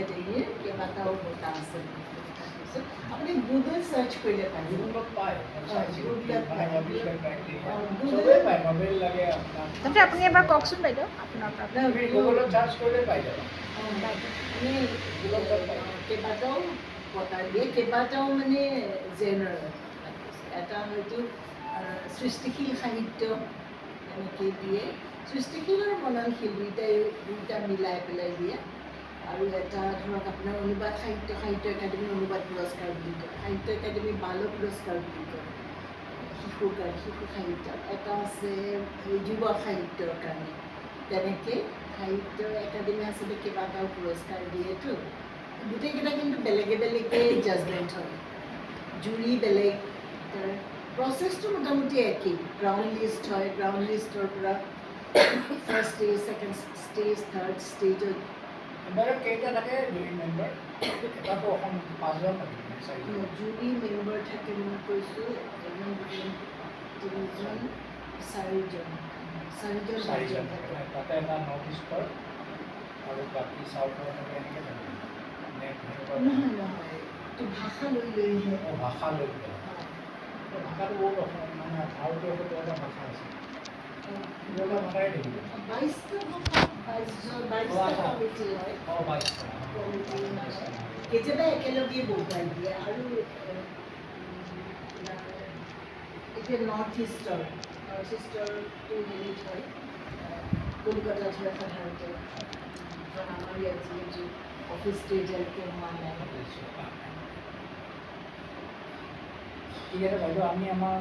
একাডেমিৰ কেইবাটাও বঁটা আছে। আপুনি গুগল সাৰ্চ কৰিলে পায়। গুগলত পায় গুগলত পায়। চবেই পায় নবেল লাগে আপোনাৰ তথাপি আপুনি এবাৰ কওকচোন বাইদেউ আপোনাৰ পৰা। আপুনি গুগলত চাৰ্চ কৰিলে পাই যাব মানে কেইবাটাও বঁটা দিয়ে, কেইবাটাও মানে জেনাৰেল। এটা হয়তো সৃষ্টিশীল সাহিত্য এনেকৈ দিয়ে, সৃষ্টিশীল আৰু বননশীল দুইটা মিলাই পেলাই দিয়ে। আৰু এটা ধৰক আপোনাৰ অনুবাদ সাহিত্য, সাহিত্য একাডেমী অনুবাদ পুৰস্কাৰ বুলি কয়, সাহিত্য একাডেমী বাল পুৰস্কাৰ বুলি কয় শিশুৰ কাৰণে, শিশু সাহিত্য। এটা আছে যুৱ সাহিত্যৰ কাৰণে। তেনেকৈ সাহিত্য একাডেমী আচলতে কেইবাটাও পুৰস্কাৰ দিয়েতো। গোটেইকেইটা কিন্তু বেলেগে বেলেগে জাজমেণ্ট হয়, জুৰি বেলেগ, তাৰ প্ৰচেছটো মোটামুটি একেই। গ্ৰাউণ্ড লিষ্ট হয়, গ্ৰাউণ্ড লিষ্টৰ পৰা first stage, second stage, third ষ্টেজত এবাৰ কেইটা থাকে জুৰি মেম্বাৰ? এটাতো অসম 5জন থাকে, 4জন। জুৰি মেম্বাৰ থাকে মই কৈছোঁ, এজন, দুজন, তিনিজন, চাৰিজন থাকে তাতে এটা নৰ্থ ইষ্টৰ আৰু বাকী চাউথৰ থাকে এনেকৈ থাকে নহয় নহয়, এইটো ভাষা লৈ লৈহে। ভাষা লৈ পেলাই ভাষাটো বহুত অসম মানে ভাৰতীয় এটা ভাষা আছে, এটা ভাষাই থাকিব 22টা ভাষা, 22টা কমিটি হয়। কেতিয়াবা একেলগে বহুৱাই দিয়ে। আৰু এতিয়া নৰ্থ ইষ্টৰটো হেৰিত হয়, কলিকতাত হয় সাধাৰণতে, কাৰণ আমাৰ ইয়াত যিহেতু অফিচটো এতিয়ালৈকে হোৱা নাই। ঠিক আছে বাইদেউ, আমি আমাৰ